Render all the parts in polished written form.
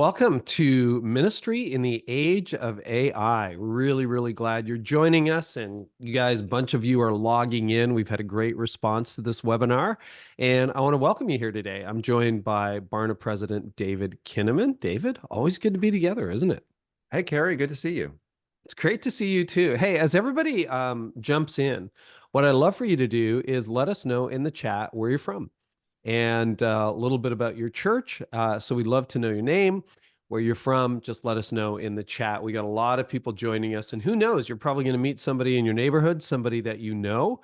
Welcome to Ministry in the Age of AI. Really, really glad you're joining us. And you guys, a bunch of you are logging in. We've had a great response to this webinar. And I want to welcome you here today. I'm joined by Barna President David Kinnaman. David, always good to be together, isn't it? Hey, Carey, good to see you. It's great to see you too. Hey, as everybody jumps in, what I'd love for you to do is let us know in the chat where you're from and a little bit about your church. So we'd love to know your name, where you're from. Just let us know in the chat. We got a lot of people joining us, and who knows, you're probably going to meet somebody in your neighborhood, somebody that you know.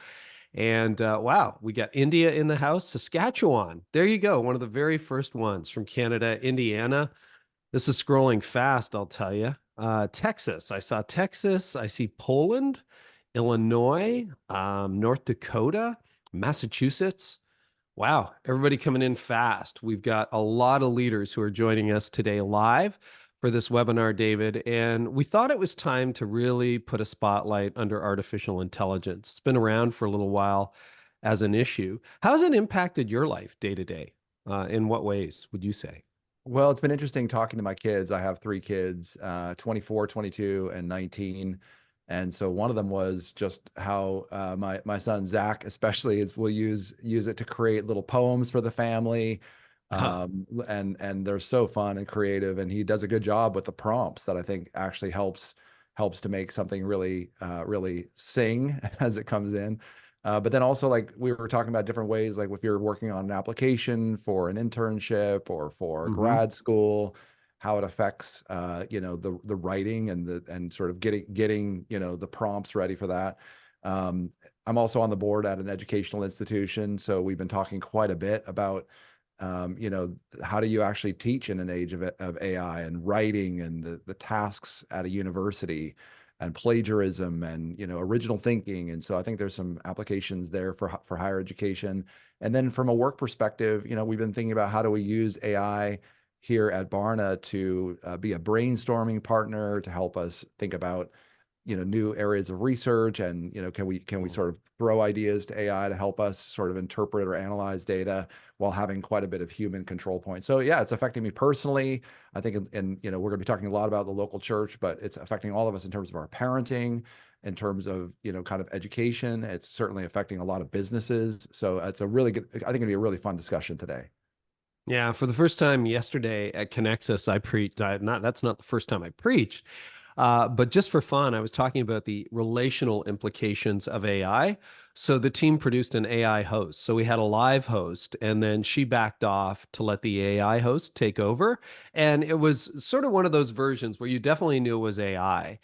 And wow, we got India in the house, Saskatchewan. There you go. One of the very first ones from Canada, Indiana. This is scrolling fast, I'll tell you. Texas. I saw Texas. I see Poland, Illinois, North Dakota, Massachusetts. Wow, everybody coming in fast. We've got a lot of leaders who are joining us today live for this webinar, David, and we thought it was time to really put a spotlight under artificial intelligence. It's been around for a little while as an issue. How's it impacted your life day to day? In what ways would you say? Well, it's been interesting talking to my kids. I have three kids, 24, 22, and 19. And so one of them was just how my son Zach, especially, will use it to create little poems for the family, and they're so fun and creative. And he does a good job with the prompts that I think actually helps to make something really sing as it comes in. But then also, like, we were talking about different ways, like if you're working on an application for an internship or for Mm-hmm. grad school, how it affects the writing and sort of getting the prompts ready for that. I'm also on the board at an educational institution, so we've been talking quite a bit about how do you actually teach in an age of AI and writing and the tasks at a university and plagiarism and original thinking. And so I think there's some applications there for higher education. And then from a work perspective, we've been thinking about how do we use AI here at Barna to be a brainstorming partner to help us think about new areas of research, and can we sort of throw ideas to AI to help us sort of interpret or analyze data while having quite a bit of human control points. So yeah, it's affecting me personally. I think, and we're going to be talking a lot about the local church, but it's affecting all of us in terms of our parenting, in terms of kind of education. It's certainly affecting a lot of businesses. So it's a really good. I think it'll be a really fun discussion today. Yeah, for the first time yesterday at Connexus, I preached. That's not the first time I preached, but just for fun, I was talking about the relational implications of AI. So the team produced an AI host. So we had a live host, and then she backed off to let the AI host take over. And it was sort of one of those versions where you definitely knew it was AI.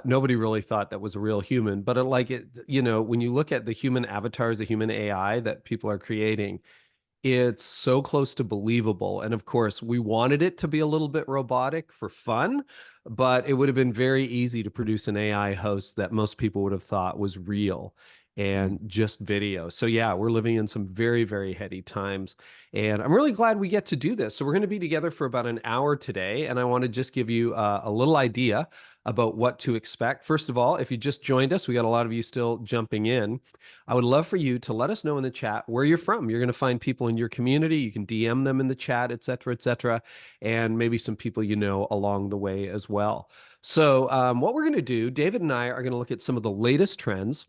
Nobody really thought that was a real human, but when you look at the human avatars, the human AI that people are creating, it's so close to believable. And of course, we wanted it to be a little bit robotic for fun, but it would have been very easy to produce an AI host that most people would have thought was real and just video. So yeah, we're living in some very, very heady times. And I'm really glad we get to do this. So we're going to be together for about an hour today. And I want to just give you a little idea about what to expect. First of all, if you just joined us, we got a lot of you still jumping in. I would love for you to let us know in the chat where you're from. You're going to find people in your community. You can DM them in the chat, et cetera, and maybe some people you know along the way as well. So what we're going to do, David and I are going to look at some of the latest trends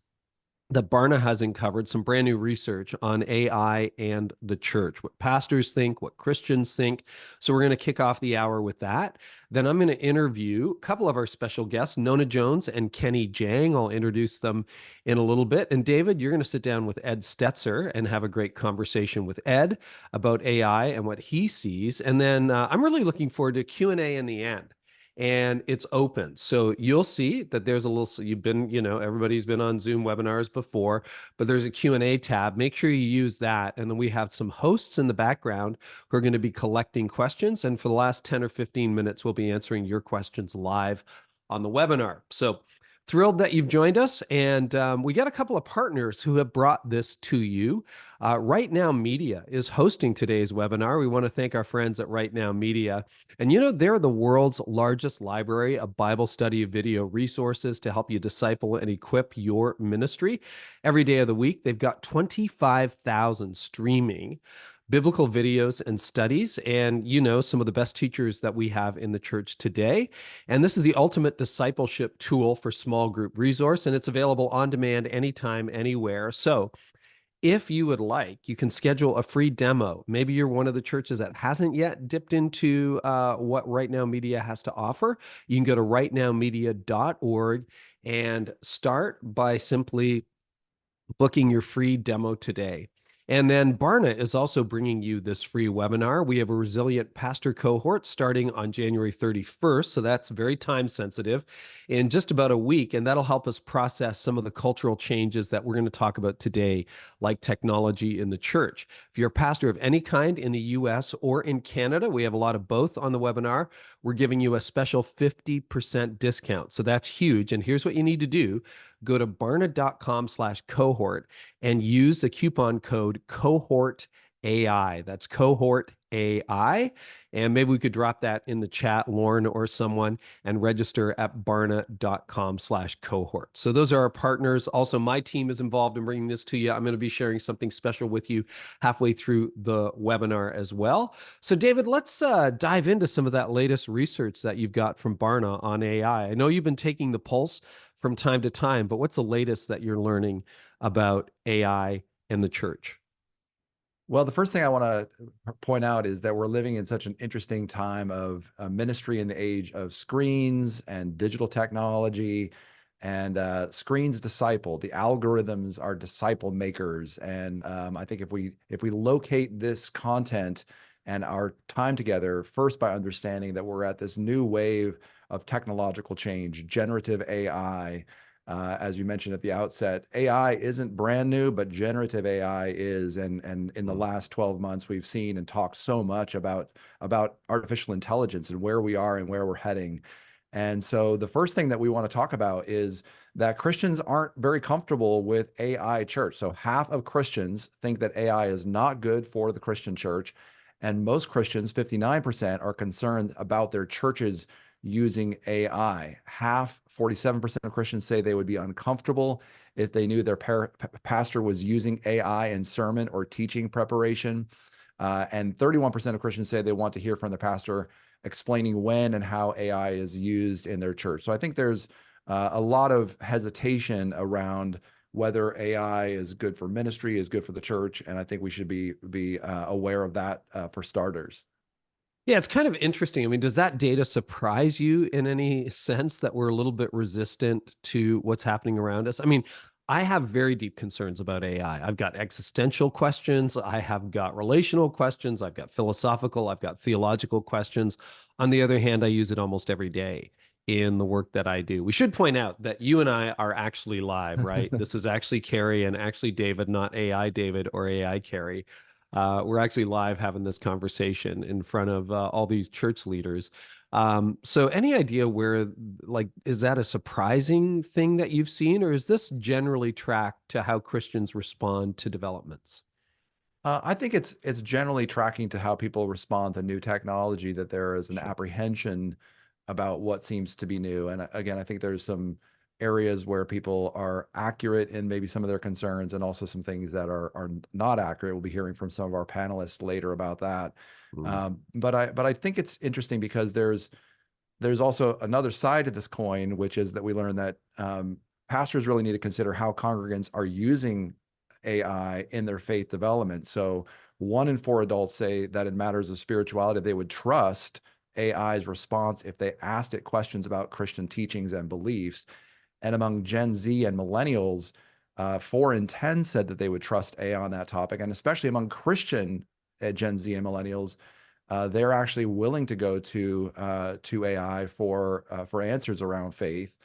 that Barna has uncovered, some brand new research on AI and the church, what pastors think, what Christians think. So we're going to kick off the hour with that. Then I'm going to interview a couple of our special guests, Nona Jones and Kenny Jahng. I'll introduce them in a little bit. And David, you're going to sit down with Ed Stetzer and have a great conversation with Ed about AI and what he sees. And then I'm really looking forward to Q&A in the end, and it's open. So you'll see that there's a little, so you've been, everybody's been on Zoom webinars before, but there's a Q&A tab. Make sure you use that. And then we have some hosts in the background who are going to be collecting questions. And for the last 10 or 15 minutes, we'll be answering your questions live on the webinar. So thrilled that you've joined us. And we got a couple of partners who have brought this to you. RightNow Media is hosting today's webinar. We want to thank our friends at RightNow Media. And they're the world's largest library of Bible study video resources to help you disciple and equip your ministry every day of the week. They've got 25,000 streaming biblical videos and studies, and some of the best teachers that we have in the church today. And this is the ultimate discipleship tool for small group resource, and it's available on demand anytime, anywhere. So if you would like, you can schedule a free demo. Maybe you're one of the churches that hasn't yet dipped into what Right Now Media has to offer. You can go to rightnowmedia.org and start by simply booking your free demo today. And then Barna is also bringing you this free webinar. We have a resilient pastor cohort starting on January 31st. So that's very time sensitive in just about a week. And that'll help us process some of the cultural changes that we're going to talk about today, like technology in the church. If you're a pastor of any kind in the US or in Canada, we have a lot of both on the webinar. We're giving you a special 50% discount. So that's huge. And here's what you need to do. Go to barna.com/cohort and use the coupon code cohort AI. That's cohort AI. And maybe we could drop that in the chat, Lauren or someone, and register at barna.com/cohort. So those are our partners. Also, my team is involved in bringing this to you. I'm going to be sharing something special with you halfway through the webinar as well. So David, let's dive into some of that latest research that you've got from Barna on AI. I know you've been taking the pulse from time to time, but what's the latest that you're learning about AI and the church? Well, the first thing I want to point out is that we're living in such an interesting time of ministry in the age of screens and digital technology, and screens disciple. The algorithms are disciple makers, and I think if we locate this content and our time together, first by understanding that we're at this new wave of technological change, generative AI. As you mentioned at the outset, AI isn't brand new, but generative AI is. And in the last 12 months, we've seen and talked so much about artificial intelligence and where we are and where we're heading. And so the first thing that we want to talk about is that Christians aren't very comfortable with AI church. So half of Christians think that AI is not good for the Christian church. And most Christians, 59%, are concerned about their churches using AI. Half, 47% of Christians say they would be uncomfortable if they knew their pastor was using AI in sermon or teaching preparation. And 31% of Christians say they want to hear from their pastor explaining when and how AI is used in their church. So I think there's a lot of hesitation around whether AI is good for ministry, is good for the church, and I think we should be aware of that for starters. Yeah, it's kind of interesting. I mean, does that data surprise you in any sense that we're a little bit resistant to what's happening around us? I mean, I have very deep concerns about AI. I've got existential questions, I have got relational questions, I've got philosophical, I've got theological questions. On the other hand, I use it almost every day in the work that I do. We should point out that you and I are actually live, right? This is actually Carey and actually David, not AI David or AI Carey. We're actually live having this conversation in front of all these church leaders. So any idea where, like, is that a surprising thing that you've seen, or is this generally tracked to how Christians respond to developments? I think it's generally tracking to how people respond to new technology, that there is an Sure. apprehension about what seems to be new. And again, I think there's some areas where people are accurate in maybe some of their concerns, and also some things that are not accurate. We'll be hearing from some of our panelists later about that. Mm. But I think it's interesting because there's also another side to this coin, which is that we learned that pastors really need to consider how congregants are using AI in their faith development. So 1 in 4 adults say that in matters of spirituality, they would trust AI's response if they asked it questions about Christian teachings and beliefs. And among Gen Z and millennials, 4 in 10 said that they would trust AI on that topic. And especially among Christian Gen Z and millennials, they're actually willing to go to AI for answers around faith.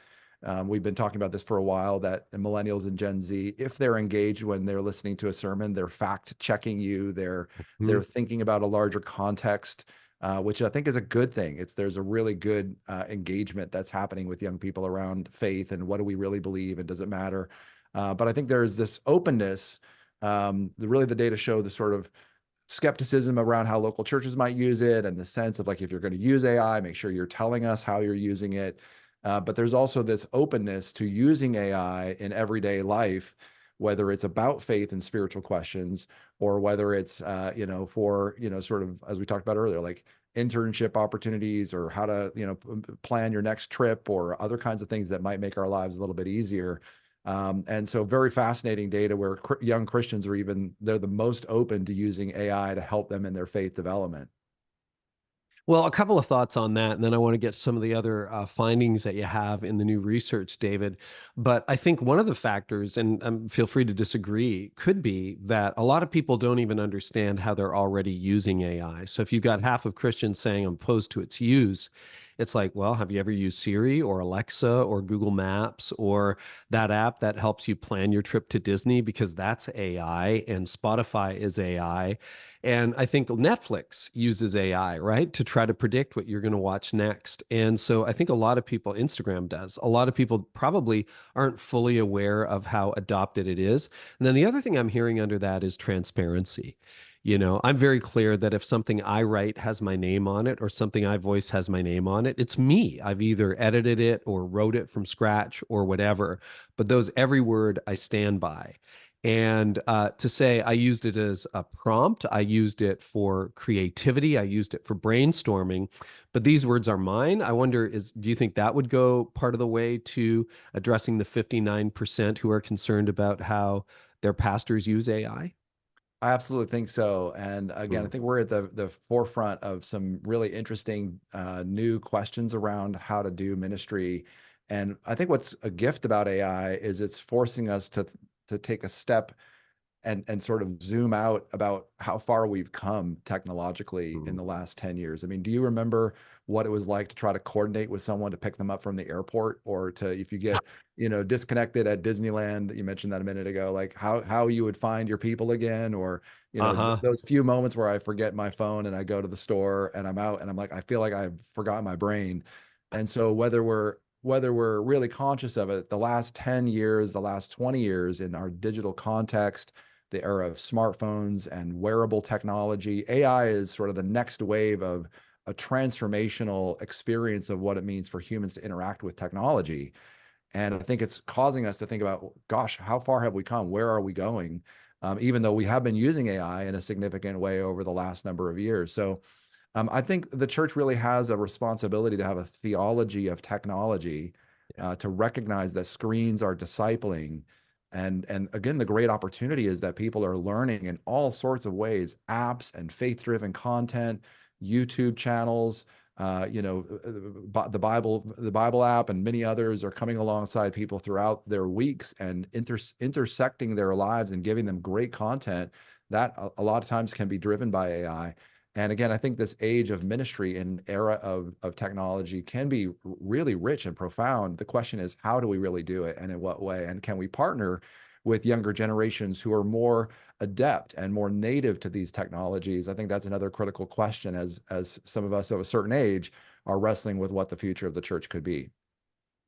We've been talking about this for a while, that millennials and Gen Z, if they're engaged when they're listening to a sermon, they're fact checking you, they're Mhm. thinking about a larger context, which I think is a good thing. There's a really good engagement that's happening with young people around faith and what do we really believe and does it matter? But I think there's this openness. The data show the sort of skepticism around how local churches might use it, and the sense of, like, if you're going to use AI, make sure you're telling us how you're using it. But there's also this openness to using AI in everyday life, whether it's about faith and spiritual questions, or whether it's, for, sort of, as we talked about earlier, like internship opportunities, or how to, plan your next trip, or other kinds of things that might make our lives a little bit easier. And so very fascinating data where young Christians are they're the most open to using AI to help them in their faith development. Well, a couple of thoughts on that, and then I want to get some of the other findings that you have in the new research, David. But I think one of the factors, and feel free to disagree, could be that a lot of people don't even understand how they're already using AI. So if you've got half of Christians saying I'm opposed to its use, it's like, well, have you ever used Siri or Alexa or Google Maps or that app that helps you plan your trip to Disney? Because that's AI, and Spotify is AI. And I think Netflix uses AI, right, to try to predict what you're going to watch next. And so I think a lot of people, Instagram does, a lot of people probably aren't fully aware of how adopted it is. And then the other thing I'm hearing under that is transparency. I'm very clear that if something I write has my name on it, or something I voice has my name on it, it's me. I've either edited it or wrote it from scratch or whatever. But every word I stand by. And to say I used it as a prompt, I used it for creativity, I used it for brainstorming, but these words are mine. I wonder, do you think that would go part of the way to addressing the 59% who are concerned about how their pastors use AI? I absolutely think so. And again, I Mm. think we're at the forefront of some really interesting new questions around how to do ministry. And I think what's a gift about AI is it's forcing us to take a step and sort of zoom out about how far we've come technologically in Mm. the last 10 years. I mean, do you remember what it was like to try to coordinate with someone to pick them up from the airport, or to, if you get, disconnected at Disneyland, you mentioned that a minute ago, like how you would find your people again, or, Uh-huh. those few moments where I forget my phone and I go to the store and I'm out and I'm like, I feel like I've forgotten my brain. And so whether we're really conscious of it, the last 10 years, the last 20 years in our digital context, the era of smartphones and wearable technology, AI is sort of the next wave of a transformational experience of what it means for humans to interact with technology. And I think it's causing us to think about, gosh, how far have we come? Where are we going? Even though we have been using AI in a significant way over the last number of years. So I think the church really has a responsibility to have a theology of technology, Yeah. to recognize that screens are discipling. And again, the great opportunity is that people are learning in all sorts of ways, apps and faith-driven content, YouTube channels, the Bible app and many others are coming alongside people throughout their weeks and intersecting their lives and giving them great content that a lot of times can be driven by AI. And again, I think this age of ministry and era of technology can be really rich and profound. The question is, how do we really do it, and in what way? And can we partner with younger generations who are more adept and more native to these technologies? I think that's another critical question as some of us of a certain age are wrestling with what the future of the church could be.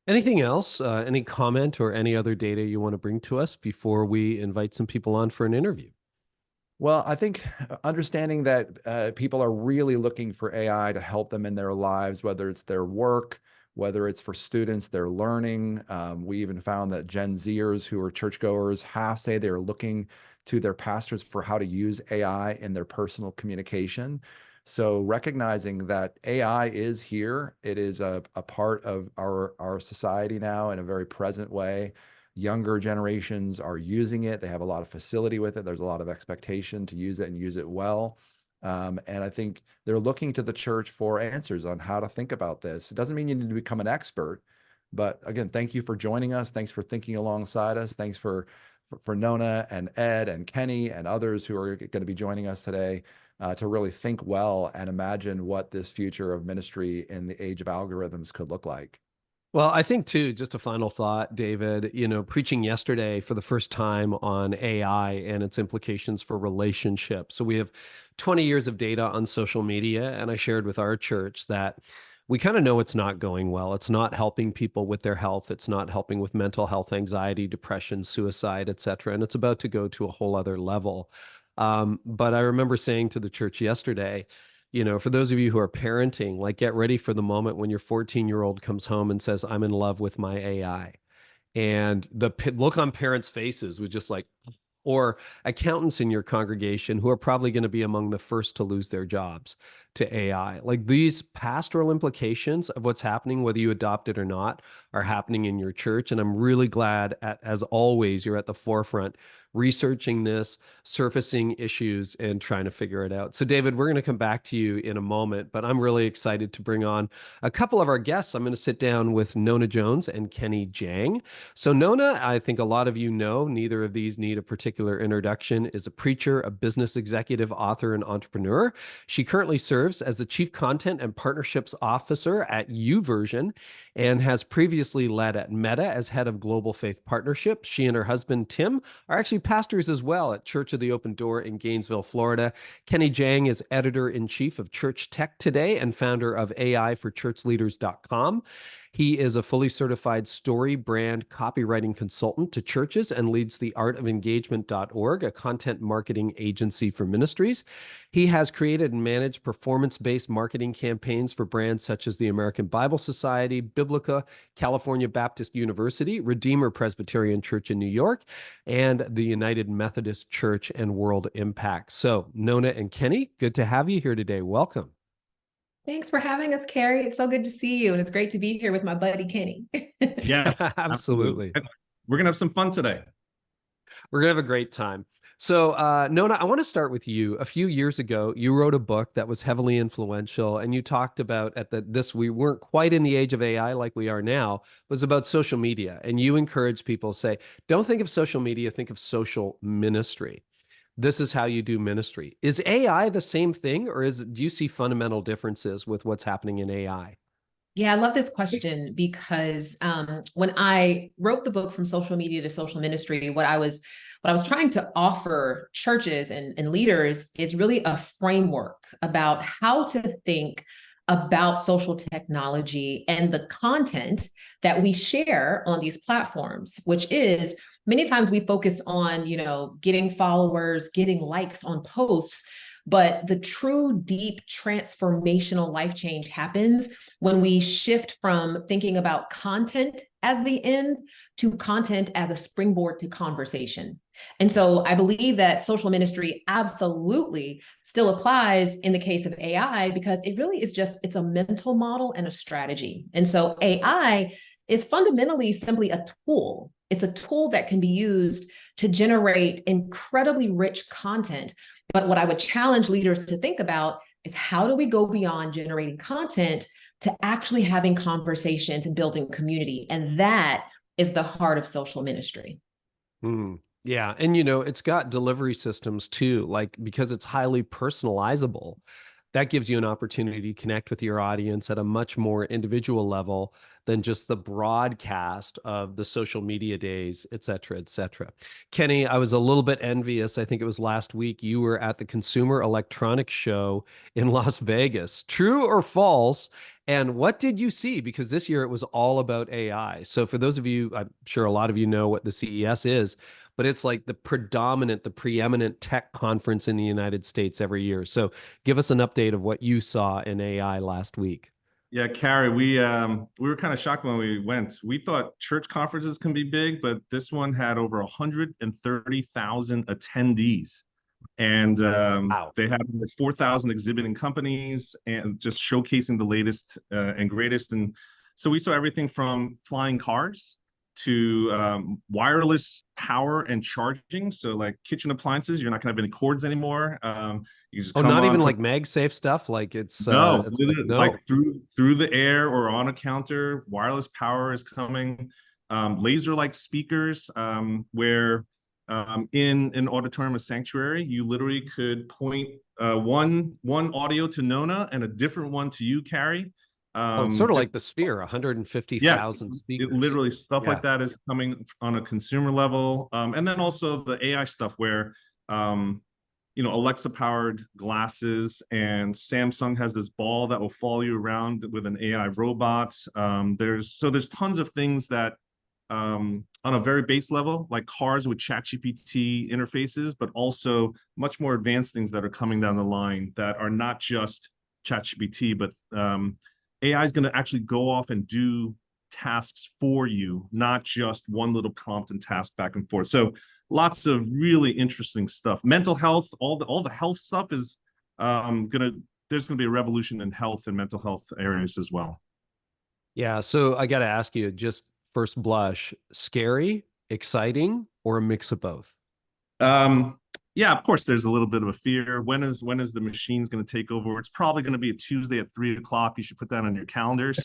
Anything else? Any comment or any other data you want to bring to us before we invite some people on for an interview? Well, I think understanding that people are really looking for AI to help them in their lives, whether it's their work, whether it's for students, their learning. We even found that Gen Zers who are churchgoers half say they're looking to their pastors for how to use AI in their personal communication. So recognizing that AI is here, it is a part of our society now in a very present way. Younger generations are using it. They have a lot of facility with it. There's a lot of expectation to use it and use it well. And I think they're looking to the church for answers on how to think about this. It doesn't mean you need to become an expert, but again, thank you for joining us. Thanks for thinking alongside us. Thanks for Nona and Ed and Kenny and others who are going to be joining us today, to really think well and imagine what this future of ministry in the age of algorithms could look like. Well, I think too, just a final thought, David, preaching yesterday for the first time on AI and its implications for relationships. So we have 20 years of data on social media, and I shared with our church that we kind of know it's not going well. It's not helping people with their health. It's not helping with mental health, anxiety, depression, suicide, et cetera. And it's about to go to a whole other level. But I remember saying to the church yesterday, for those of you who are parenting, like get ready for the moment when your 14-year-old comes home and says, I'm in love with my AI. And the look on parents' faces was just like, or accountants in your congregation who are probably going to be among the first to lose their jobs to AI. Like these pastoral implications of what's happening, whether you adopt it or not, are happening in your church. And I'm really glad, as always, you're at the forefront researching this, surfacing issues, and trying to figure it out. So, David, we're going to come back to you in a moment, but I'm really excited to bring on a couple of our guests. I'm going to sit down with Nona Jones and Kenny Jahng. So Nona, I think a lot of you know, neither of these need a particular introduction, is a preacher, a business executive, author, and entrepreneur. She currently serves as the Chief Content and Partnerships Officer at YouVersion and has previously led at Meta as head of Global Faith Partnerships. She and her husband, Tim, are actually pastors as well at Church of the Open Door in Gainesville, Florida. Kenny Jahng is editor-in-chief of Church Tech Today and founder of AI4ChurchLeaders.com. He is a fully certified story brand copywriting consultant to churches and leads the artofengagement.org, a content marketing agency for ministries. He has created and managed performance-based marketing campaigns for brands such as the American Bible Society, Biblica, California Baptist University, Redeemer Presbyterian Church in New York, and the United Methodist Church and World Impact. So, Nona and Kenny, good to have you here today. Welcome. Thanks for having us, Carey. It's so good to see you, and it's great to be here with my buddy, Kenny. Yes, absolutely. We're going to have some fun today. We're going to have a great time. So, Nona, I want to start with you. A few years ago, you wrote a book that was heavily influential, and you talked about we weren't quite in the age of AI like we are now, was about social media. And you encourage people to say, don't think of social media, think of social ministry. This is how you do ministry. Is AI the same thing, or do you see fundamental differences with what's happening in AI? Yeah, I love this question because when I wrote the book From Social Media to Social Ministry, what I was trying to offer churches and leaders is really a framework about how to think about social technology and the content that we share on these platforms, which is many times we focus on, getting followers, getting likes on posts, but the true deep transformational life change happens when we shift from thinking about content as the end to content as a springboard to conversation. And so I believe that social ministry absolutely still applies in the case of AI because it really is it's a mental model and a strategy. And so AI is fundamentally simply a tool. It's a tool that can be used to generate incredibly rich content. But what I would challenge leaders to think about is how do we go beyond generating content to actually having conversations and building community? And that is the heart of social ministry. Yeah. And, it's got delivery systems too, like because it's highly personalizable. That gives you an opportunity to connect with your audience at a much more individual level than just the broadcast of the social media days, et cetera, et cetera. Kenny, I was a little bit envious. I think it was last week you were at the Consumer Electronics Show in Las Vegas. True or false? And what did you see? Because this year it was all about AI. So for those of you, I'm sure a lot of you know what the CES is, but it's like the preeminent tech conference in the United States every year. So give us an update of what you saw in AI last week. Yeah, Carey, we were kind of shocked when we went. We thought church conferences can be big, but this one had over 130,000 attendees. And Wow. They had over 4,000 exhibiting companies and just showcasing the latest and greatest. And so we saw everything from flying cars to wireless power and charging. So like kitchen appliances, you're not going to have any cords anymore. You just not even like MagSafe stuff. Like it's no, like through the air or on a counter. Wireless power is coming. Laser-like speakers, where in an auditorium or sanctuary, you literally could point one audio to Nona and a different one to you, Carey. It's sort of like the Sphere, 150,000 speakers. Literally stuff like that is coming on a consumer level. And then also the AI stuff where, Alexa powered glasses, and Samsung has this ball that will follow you around with an AI robot. There's tons of things that on a very base level, like cars with ChatGPT interfaces, but also much more advanced things that are coming down the line that are not just ChatGPT, but AI is going to actually go off and do tasks for you, not just one little prompt and task back and forth. So lots of really interesting stuff. Mental health, all the health stuff is there's gonna be a revolution in health and mental health areas as well. Yeah. So I got to ask you, just first blush, scary, exciting, or a mix of both? Yeah, of course, there's a little bit of a fear. When is the machines going to take over? It's probably going to be a Tuesday at 3 o'clock. You should put that on your calendars.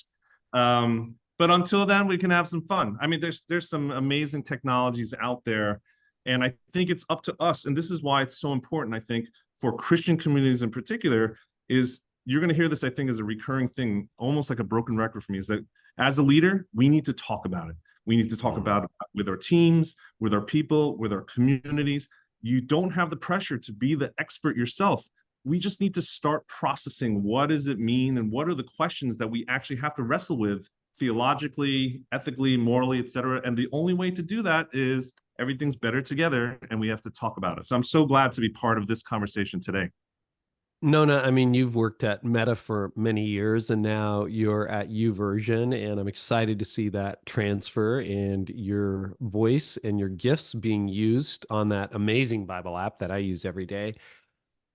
But until then, we can have some fun. I mean, there's some amazing technologies out there, and I think it's up to us. And this is why it's so important, I think, for Christian communities in particular, is you're going to hear this, I think, as a recurring thing, almost like a broken record for me, is that as a leader, we need to talk about it. We need to talk about it with our teams, with our people, with our communities. You don't have the pressure to be the expert yourself. We just need to start processing what does it mean and what are the questions that we actually have to wrestle with theologically, ethically, morally, et cetera. And the only way to do that is everything's better together and we have to talk about it. So I'm so glad to be part of this conversation today. Nona, I mean, you've worked at Meta for many years and now you're at YouVersion, and I'm excited to see that transfer and your voice and your gifts being used on that amazing Bible app that I use every day.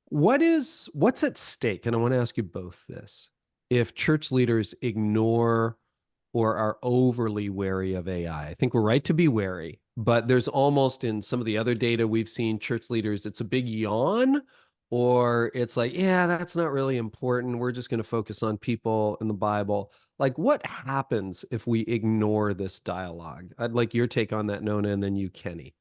What's at stake? And I want to ask you both this. If church leaders ignore or are overly wary of AI, I think we're right to be wary, but there's almost, in some of the other data we've seen, church leaders, it's a big yawn, or it's like, yeah, that's not really important. We're just going to focus on people in the Bible. Like, what happens if we ignore this dialogue? I'd like your take on that, Nona, and then you, Kenny.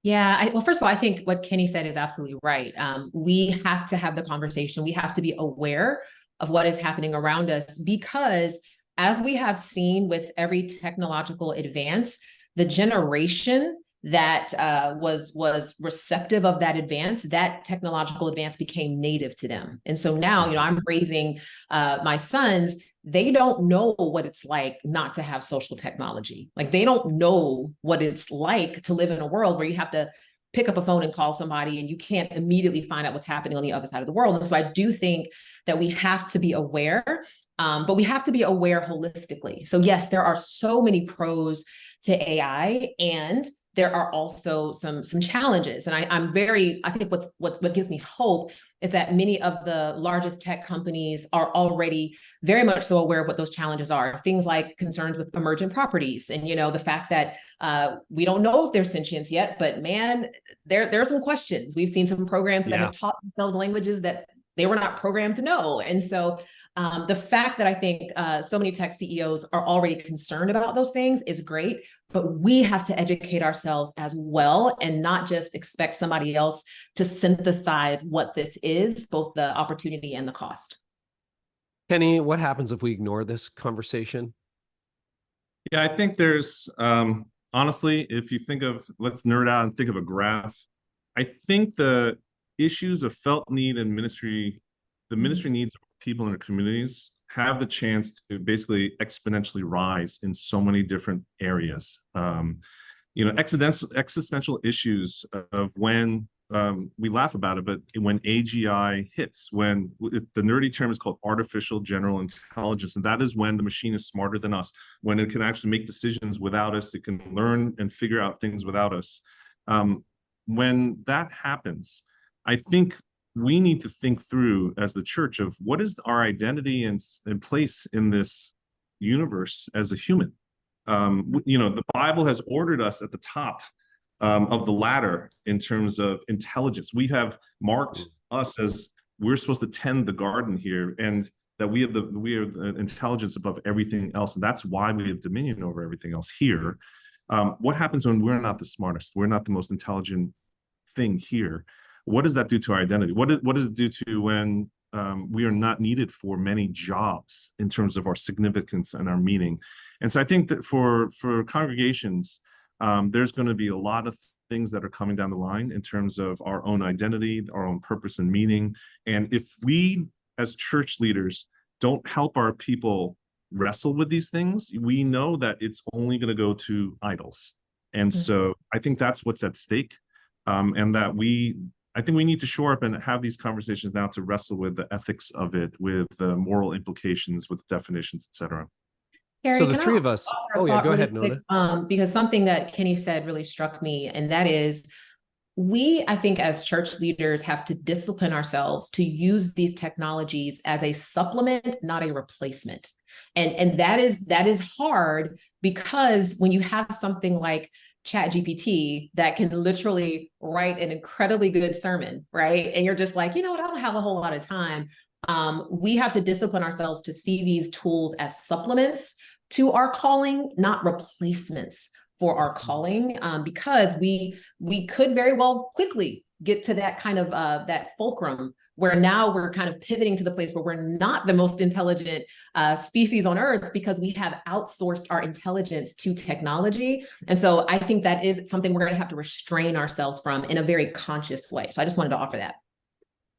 Yeah, well, first of all, I think what Kenny said is absolutely right. We have to have the conversation. We have to be aware of what is happening around us, because as we have seen with every technological advance, the generation that was receptive of that advance, that technological advance became native to them. And so now, I'm raising my sons. They don't know what it's like not to have social technology. Like, they don't know what it's like to live in a world where you have to pick up a phone and call somebody and you can't immediately find out what's happening on the other side of the world. And so I do think that we have to be aware, but we have to be aware holistically. So yes, there are so many pros to AI, and there are also some challenges. And I think what gives me hope is that many of the largest tech companies are already very much so aware of what those challenges are. Things like concerns with emergent properties, and the fact that we don't know if they're sentient yet, but man, there are some questions. We've seen some programs that have taught themselves languages that they were not programmed to know. And so the fact that I think so many tech CEOs are already concerned about those things is great, but we have to educate ourselves as well and not just expect somebody else to synthesize what this is, both the opportunity and the cost. Kenny, what happens if we ignore this conversation? Yeah, I think there's, honestly, if you think of, let's nerd out and think of a graph. I think the issues of felt need and ministry, the ministry needs of people in our communities have the chance to basically exponentially rise in so many different areas. Existential issues of when we laugh about it, but when AGI hits, when the nerdy term is called artificial general intelligence, and that is when the machine is smarter than us, when it can actually make decisions without us, it can learn and figure out things without us. When that happens, I think we need to think through as the church of what is our identity and place in this universe as a human. The Bible has ordered us at the top of the ladder in terms of intelligence. We have marked us as we're supposed to tend the garden here, and that we are the intelligence above everything else, and that's why we have dominion over everything else here. What happens when we're not the smartest? We're not the most intelligent thing here. What does that do to our identity? What does it do to when we are not needed for many jobs in terms of our significance and our meaning? And so I think that for congregations, there's going to be a lot of things that are coming down the line in terms of our own identity, our own purpose and meaning. And if we as church leaders don't help our people wrestle with these things, we know that it's only going to go to idols. And so I think that's what's at stake. And that I think we need to shore up and have these conversations now to wrestle with the ethics of it, with the moral implications, with definitions, et cetera. Carey, So the can I three of us, offer a oh yeah, thought go really ahead, quick? Nona. Because something that Kenny said really struck me, and that is we, I think, as church leaders, have to discipline ourselves to use these technologies as a supplement, not a replacement. And that is hard, because when you have something like Chat GPT that can literally write an incredibly good sermon, right? And you're just like, you know what, I don't have a whole lot of time. We have to discipline ourselves to see these tools as supplements to our calling, not replacements for our calling, because we could very well quickly get to that kind of that fulcrum where now we're kind of pivoting to the place where we're not the most intelligent species on earth, because we have outsourced our intelligence to technology. And so I think that is something we're going to have to restrain ourselves from in a very conscious way. So I just wanted to offer that.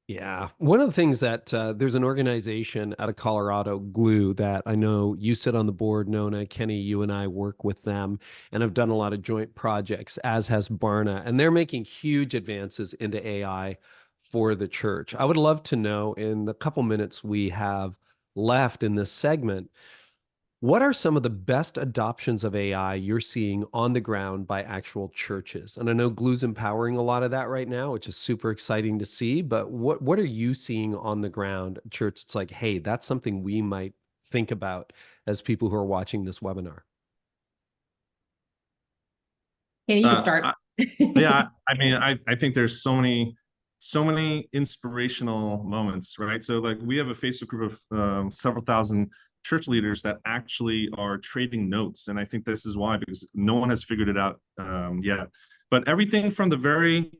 Yeah. One of the things that there's an organization out of Colorado, Gloo, that I know you sit on the board, Nona, Kenny, you and I work with them and have done a lot of joint projects, as has Barna, and they're making huge advances into AI for the church. I would love to know, in the couple minutes we have left in this segment, what are some of the best adoptions of AI you're seeing on the ground by actual churches? And I know Gloo's empowering a lot of that right now, which is super exciting to see. But what are you seeing on the ground at church? It's like, hey, that's something we might think about as people who are watching this webinar. Kenny, you can start. Yeah, I mean, I think there's so many inspirational moments, right? So like we have a Facebook group of several thousand church leaders that actually are trading notes, and I think this is why, because no one has figured it out yet. But everything from the very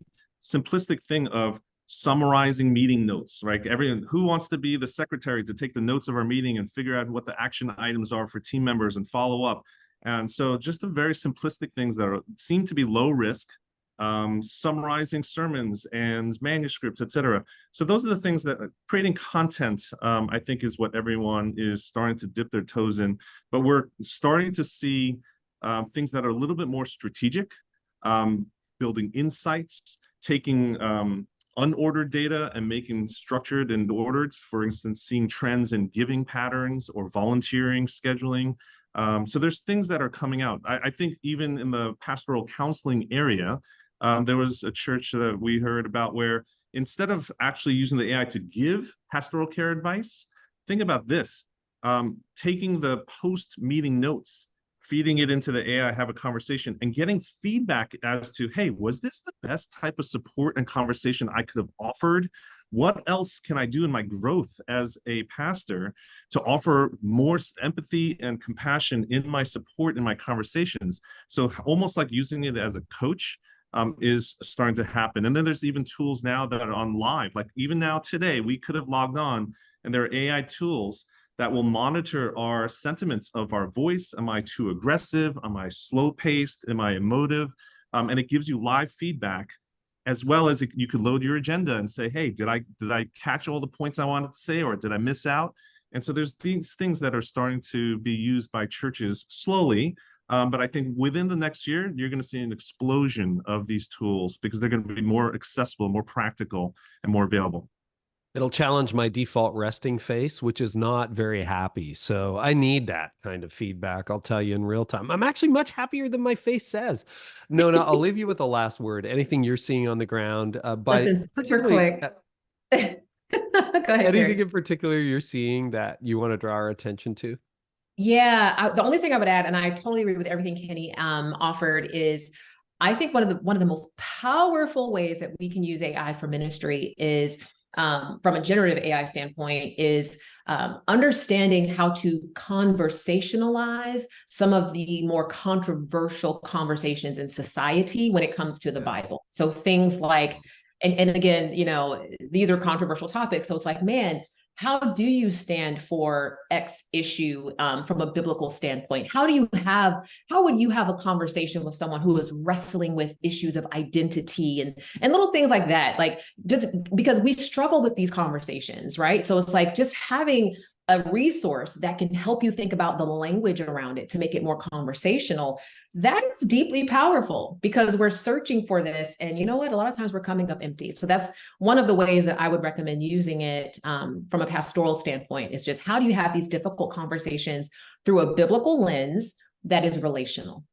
simplistic thing of summarizing meeting notes, right? Everyone who wants to be the secretary to take the notes of our meeting and figure out what the action items are for team members and follow up. And so just the very simplistic things that seem to be low risk, summarizing sermons and manuscripts, etc. So those are the things that creating content, I think, is what everyone is starting to dip their toes in. But we're starting to see things that are a little bit more strategic, building insights, taking unordered data and making structured and ordered. For instance, seeing trends in giving patterns or volunteering, scheduling. So there's things that are coming out. I think even in the pastoral counseling area, there was a church that we heard about where instead of actually using the AI to give pastoral care advice, think about this, taking the post-meeting notes, feeding it into the AI, have a conversation, and getting feedback as to, hey, was this the best type of support and conversation I could have offered? What else can I do in my growth as a pastor to offer more empathy and compassion in my support in my conversations? So almost like using it as a coach is starting to happen. And then there's even tools now that are on live. Like even now today, we could have logged on and there are AI tools that will monitor our sentiments of our voice. Am I too aggressive? Am I slow paced? Am I emotive? And it gives you live feedback, as well as you could load your agenda and say, hey, did I catch all the points I wanted to say, or did I miss out? And so there's these things that are starting to be used by churches slowly. But I think within the next year, you're going to see an explosion of these tools because they're going to be more accessible, more practical, and more available. It'll challenge my default resting face, which is not very happy. So I need that kind of feedback, I'll tell you, in real time. I'm actually much happier than my face says. Nona, I'll leave you with the last word. Anything you're seeing on the ground, Listen, super quick. Go ahead, anything Carey. in particular you're seeing that you want to draw our attention to? Yeah, the only thing I would add, and I totally agree with everything Kenny offered, is I think one of the most powerful ways that we can use AI for ministry is from a generative AI standpoint is understanding how to conversationalize some of the more controversial conversations in society when it comes to the Bible. So things like, and again, you know, these are controversial topics. So it's like, man, how do you stand for X issue from a biblical standpoint? How would you have a conversation with someone who is wrestling with issues of identity and little things like that? Like, just because we struggle with these conversations, right? So it's like just having a resource that can help you think about the language around it to make it more conversational, that is deeply powerful, because we're searching for this. And you know what? A lot of times we're coming up empty. So that's one of the ways that I would recommend using it from a pastoral standpoint, is just how do you have these difficult conversations through a biblical lens that is relational?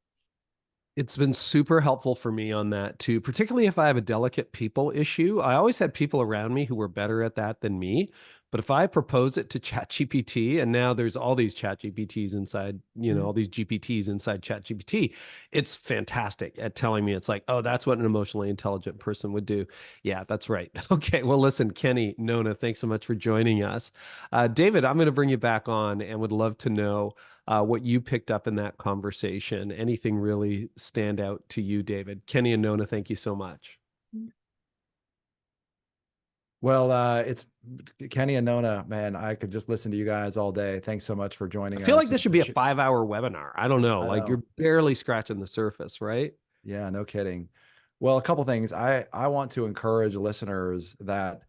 It's been super helpful for me on that too, particularly if I have a delicate people issue. I always had people around me who were better at that than me. But if I propose it to ChatGPT, and now there's all these ChatGPTs inside, all these GPTs inside ChatGPT, it's fantastic at telling me, it's like, oh, that's what an emotionally intelligent person would do. Yeah, that's right. Okay. Well, listen, Kenny, Nona, thanks so much for joining us. David, I'm going to bring you back on and would love to know what you picked up in that conversation. Anything really stand out to you, David? Kenny and Nona, thank you so much. Well, it's Kenny and Nona, man, I could just listen to you guys all day. Thanks so much for joining I us. feel like this should be a 5-hour webinar. I don't know. Like, you're barely scratching the surface, right? Yeah, no kidding. Well, a couple things. I want to encourage listeners that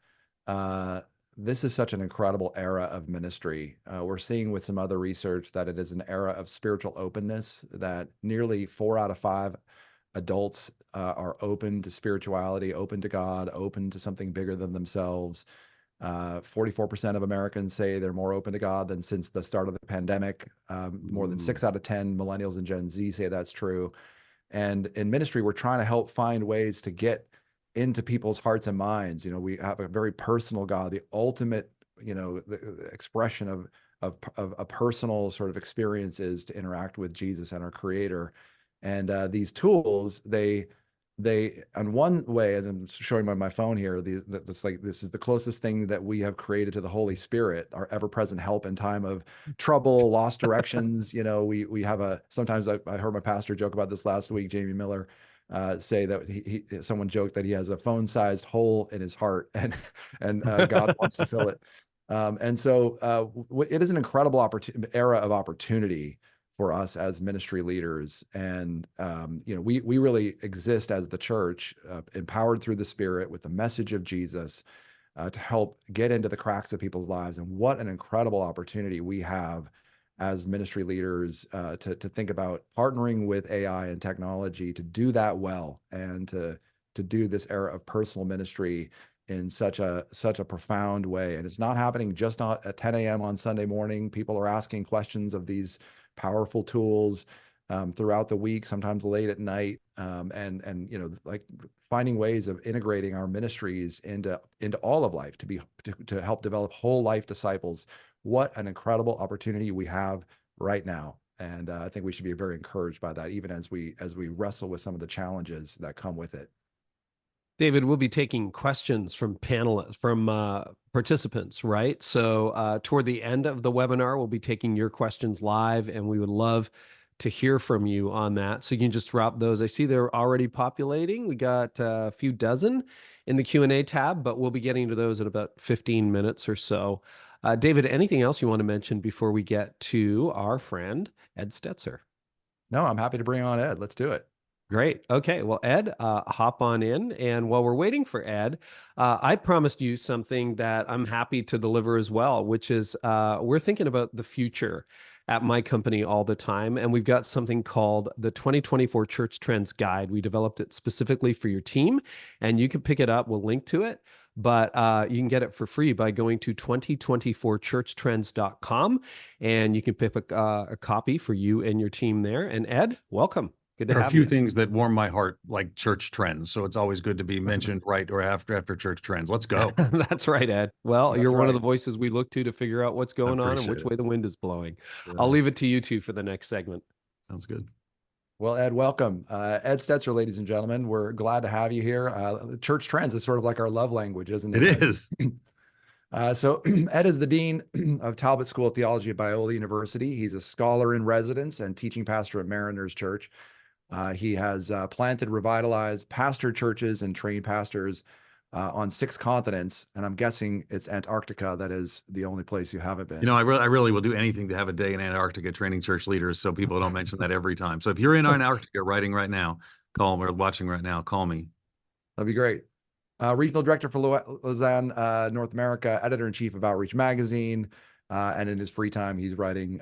this is such an incredible era of ministry. We're seeing with some other research that it is an era of spiritual openness, that nearly 4 out of 5 adults are open to spirituality, open to God, open to something bigger than themselves. 44% of Americans say they're more open to God than since the start of the pandemic. More than 6 out of 10 millennials and Gen Z say that's true. And in ministry, we're trying to help find ways to get into people's hearts and minds. We have a very personal God, the ultimate, the expression of a personal sort of experiences to interact with Jesus and our Creator. And these tools, they on one way, and I'm showing my phone here, it's like, this is the closest thing that we have created to the Holy Spirit, our ever-present help in time of trouble, lost directions. We have sometimes I heard my pastor joke about this last week, Jamie Miller, say that someone joked that he has a phone-sized hole in his heart, and God wants to fill it. And so it is an incredible era of opportunity for us as ministry leaders. And, we really exist as the church, empowered through the Spirit with the message of Jesus, to help get into the cracks of people's lives. And what an incredible opportunity we have as ministry leaders to think about partnering with AI and technology to do that well, and to do this era of personal ministry in such a profound way. And it's not happening just at 10 a.m. on Sunday morning. People are asking questions of these powerful tools throughout the week, sometimes late at night, and like finding ways of integrating our ministries into all of life to help develop whole life disciples. What an incredible opportunity we have right now. And I think we should be very encouraged by that, even as we wrestle with some of the challenges that come with it. David, we'll be taking questions from participants, right? So toward the end of the webinar, we'll be taking your questions live, and we would love to hear from you on that. So you can just drop those. I see they're already populating. We got a few dozen in the Q&A tab, but we'll be getting to those in about 15 minutes or so. David, anything else you want to mention before we get to our friend, Ed Stetzer? No, I'm happy to bring on Ed. Let's do it. Great. Okay. Well, Ed, hop on in. And while we're waiting for Ed, I promised you something that I'm happy to deliver as well, which is we're thinking about the future at my company all the time. And we've got something called the 2024 Church Trends Guide. We developed it specifically for your team, and you can pick it up. We'll link to it. But you can get it for free by going to 2024churchtrends.com, and you can pick a copy for you and your team there. And Ed, welcome. Good to There are have a few you. things that warm my heart, like church trends. So it's always good to be mentioned right or after church trends. Let's go. That's right, Ed. Well, That's you're one of the right. voices we look to figure out what's going on and appreciate which it. way the wind is blowing. Yeah. I'll leave it to you two for the next segment. Sounds good. Well, Ed, welcome. Ed Stetzer, ladies and gentlemen. We're glad to have you here. Church trends is sort of like our love language, isn't it? It is. So Ed is the Dean of Talbot School of Theology at Biola University. He's a scholar in residence and teaching pastor at Mariners Church. He has planted, revitalized, pastored churches and trained pastors on 6 continents. And I'm guessing it's Antarctica that is the only place you haven't been. I really will do anything to have a day in Antarctica training church leaders, so people don't mention that every time. So if you're in Antarctica writing right now, call me, or watching right now, call me. That'd be great. Regional Director for Lausanne, North America, Editor-in-Chief of Outreach Magazine, And in his free time, he's writing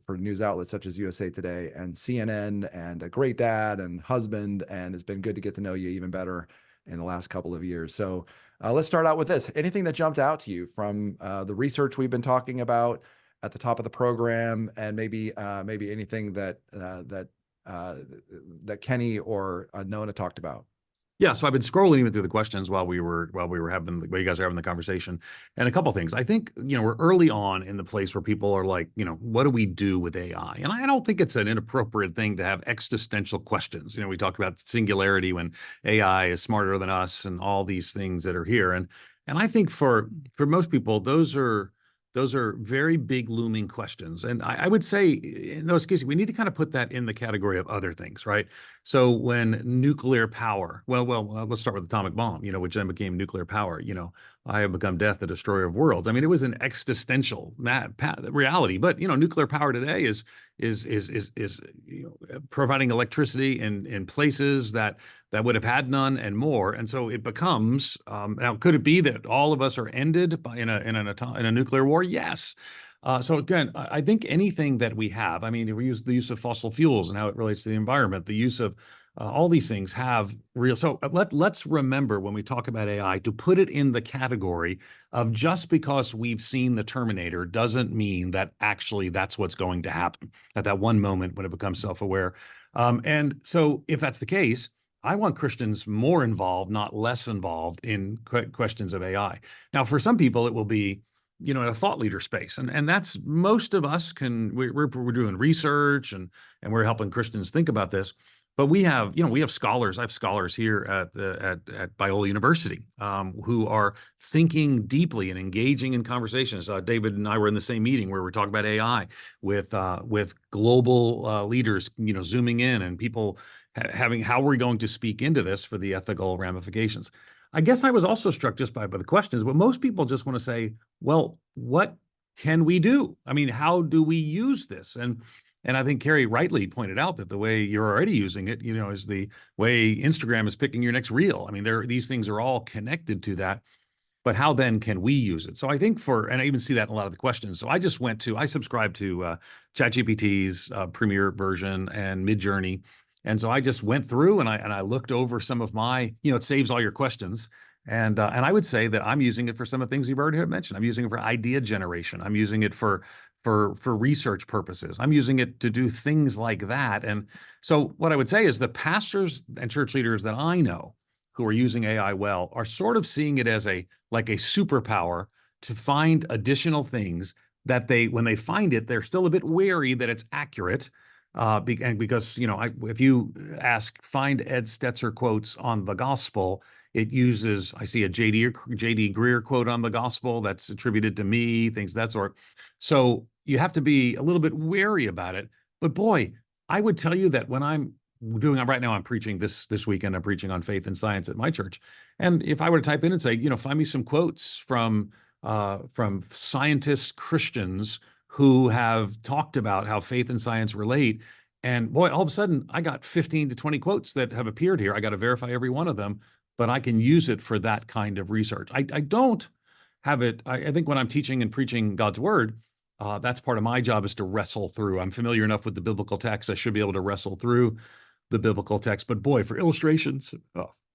for news outlets such as USA Today and CNN, and a great dad and husband. And it's been good to get to know you even better in the last couple of years. So let's start out with this. Anything that jumped out to you from the research we've been talking about at the top of the program, and maybe anything that that Kenny or Nona talked about? Yeah, so I've been scrolling even through the questions while we were having while you guys are having the conversation, and a couple things. I think we're early on in the place where people are like, what do we do with AI? And I don't think it's an inappropriate thing to have existential questions. We talked about singularity when AI is smarter than us and all these things that are here, and I think for most people those are very big looming questions. And I would say in those cases, we need to kind of put that in the category of other things, right? So when nuclear power, well, let's start with atomic bomb, which then became nuclear power. I have become death, the destroyer of worlds. I mean, it was an existential reality, but nuclear power today is providing electricity in places that would have had none and more. And so it becomes now, could it be that all of us are ended by in a nuclear war? Yes. So again, I think anything that we have, I mean, we use the use of fossil fuels and how it relates to the environment, the use of all these things have real. So let's remember when we talk about AI to put it in the category of just because we've seen the Terminator doesn't mean that actually that's what's going to happen at that one moment when it becomes self-aware. And so if that's the case, I want Christians more involved, not less involved in questions of AI. Now, for some people, it will be in a thought leader space, and that's most of us we're doing research and we're helping Christians think about this. But we have scholars. I have scholars here at Biola University who are thinking deeply and engaging in conversations. David and I were in the same meeting where we're talking about AI with global leaders, zooming in, and people having how we're going to speak into this for the ethical ramifications. I guess I was also struck just by the questions, but most people just want to say, well, what can we do? I mean, how do we use this? And I think Carey rightly pointed out that the way you're already using it, is the way Instagram is picking your next reel. I mean, these things are all connected to that. But how then can we use it? So I think and I even see that in a lot of the questions. So I subscribe to ChatGPT's premier version and Midjourney. And so I just went through and I looked over some of my, it saves all your questions. And I would say that I'm using it for some of the things you've already mentioned. I'm using it for idea generation. I'm using it for research purposes. I'm using it to do things like that. And so what I would say is the pastors and church leaders that I know who are using AI well are sort of seeing it as like a superpower to find additional things that when they find it, they're still a bit wary that it's accurate. And because, if you find Ed Stetzer quotes on the gospel, it uses, I see a J.D. Greer quote on the gospel that's attributed to me, things of that sort. So you have to be a little bit wary about it. But boy, I would tell you that when I'm right now, I'm preaching this weekend, I'm preaching on faith and science at my church. And if I were to type in and say, find me some quotes from scientists, Christians who have talked about how faith and science relate. And boy, all of a sudden, I got 15 to 20 quotes that have appeared here. I got to verify every one of them, but I can use it for that kind of research. I don't have it. I think when I'm teaching and preaching God's word, that's part of my job is to wrestle through. I'm familiar enough with the biblical text. I should be able to wrestle through the biblical text. But boy, for illustrations,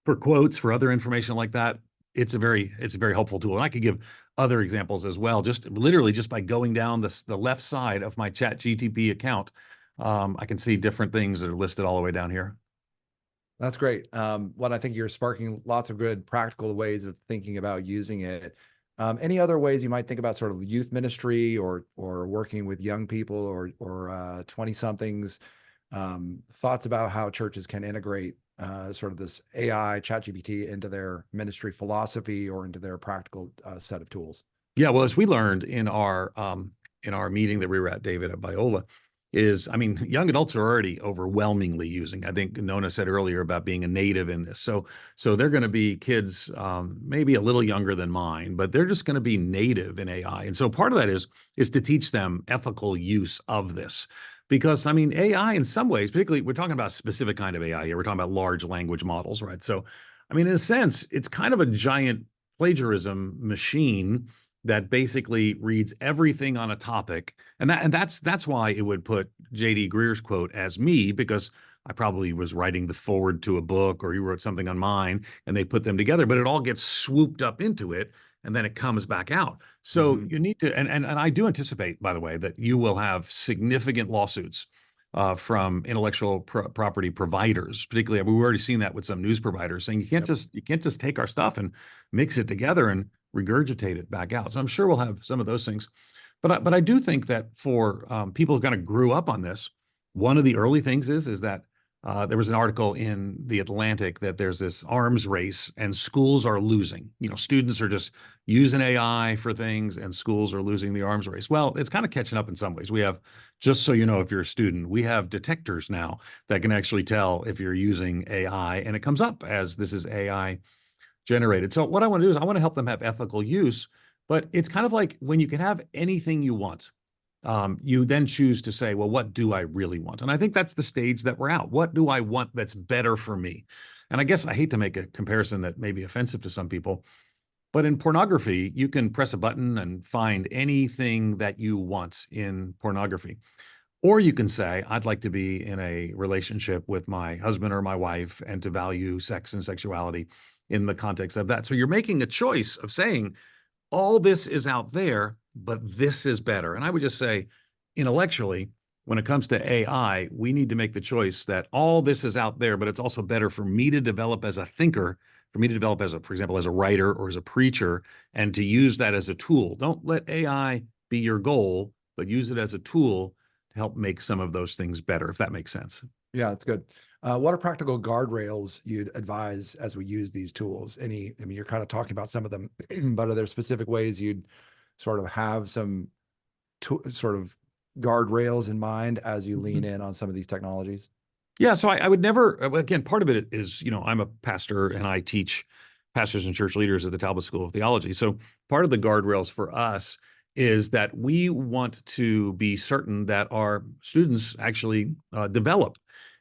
for quotes, for other information like that, it's a very helpful tool. And I could give other examples as well, just literally just by going down the left side of my ChatGPT account. I can see different things that are listed all the way down here. That's great. What I think you're sparking lots of good practical ways of thinking about using it. Any other ways you might think about sort of youth ministry or working with young people or 20-somethings, thoughts about how churches can integrate sort of this AI ChatGPT into their ministry philosophy or into their practical set of tools? Yeah, well, as we learned in our meeting that we were at, David, at Biola, young adults are already overwhelmingly using. I think Nona said earlier about being a native in this. So they're going to be kids maybe a little younger than mine, but they're just going to be native in AI. And so part of that is to teach them ethical use of this. Because AI in some ways, particularly we're talking about a specific kind of AI here. We're talking about large language models, right? So, in a sense, it's kind of a giant plagiarism machine that basically reads everything on a topic. And that's why it would put J.D. Greer's quote as me, because I probably was writing the forward to a book, or he wrote something on mine, and they put them together, but it all gets swooped up into it, and then it comes back out. So you need to, and I do anticipate, by the way, that you will have significant lawsuits from intellectual property providers, particularly. We've already seen that with some news providers saying you can't just take our stuff and mix it together and regurgitate it back out. So I'm sure we'll have some of those things, but I do think that for people who kind of grew up on this, one of the early things is that there was an article in The Atlantic that there's this arms race and schools are losing. Students are just using AI for things and schools are losing the arms race. Well, it's kind of catching up in some ways. We have, just so you know, if you're a student, we have detectors now that can actually tell if you're using AI, and it comes up as this is AI generated. So what I want to do is I want to help them have ethical use, but it's kind of like when you can have anything you want. You then choose to say, well, what do I really want? And I think that's the stage that we're at. What do I want that's better for me? And I guess I hate to make a comparison that may be offensive to some people, but in pornography, you can press a button and find anything that you want in pornography. Or you can say, I'd like to be in a relationship with my husband or my wife and to value sex and sexuality in the context of that. So you're making a choice of saying, all this is out there, but this is better. And I would just say, intellectually, when it comes to AI, we need to make the choice that all this is out there, but it's also better for me to develop as a thinker, for me to develop as for example, as a writer or as a preacher, and to use that as a tool. Don't let AI be your goal, but use it as a tool to help make some of those things better, if that makes sense. Yeah, that's good. What are practical guardrails you'd advise as we use these tools? I mean, you're kind of talking about some of them, but are there specific ways you'd sort of have some sort of guardrails in mind as you lean in on some of these technologies? Yeah, so I would never, again, part of it is, I'm a pastor and I teach pastors and church leaders at the Talbot School of Theology. So part of the guardrails for us is that we want to be certain that our students actually develop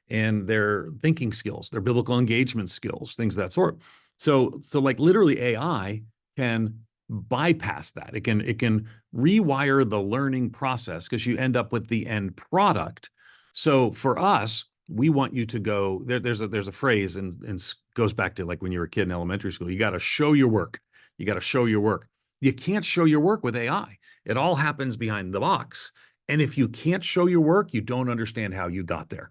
in their thinking skills, their biblical engagement skills, things of that sort. So like literally AI can bypass that. It can rewire the learning process because you end up with the end product. So for us, we want you to go there's a phrase and goes back to like when you were a kid in elementary school. You got to show your work. You got to show your work. You can't show your work with AI. It all happens behind the box. And if you can't show your work, you don't understand how you got there.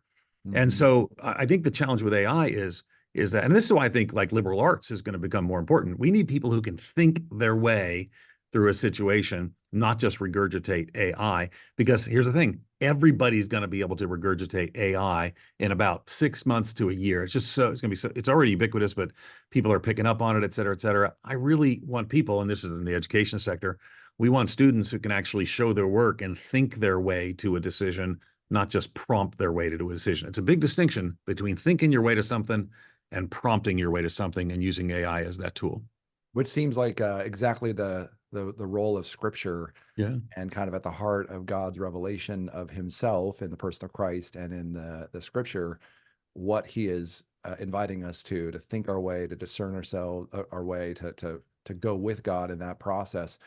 And so I think the challenge with AI is that, and this is why I think like liberal arts is going to become more important. We need people who can think their way through a situation, not just regurgitate AI, because here's the thing, everybody's going to be able to regurgitate AI in about 6 months to a year. It's just it's going to be it's already ubiquitous, but people are picking up on it, et cetera, et cetera. I really want people, and this is in the education sector, we want students who can actually show their work and think their way to a decision, not just prompt their way to a decision. It's a big distinction between thinking your way to something and prompting your way to something and using AI as that tool. Which seems like exactly the role of Scripture, and kind of at the heart of God's revelation of Himself in the person of Christ and in the Scripture, what He is inviting us to think our way, to discern ourselves, our way, to go with God in that process.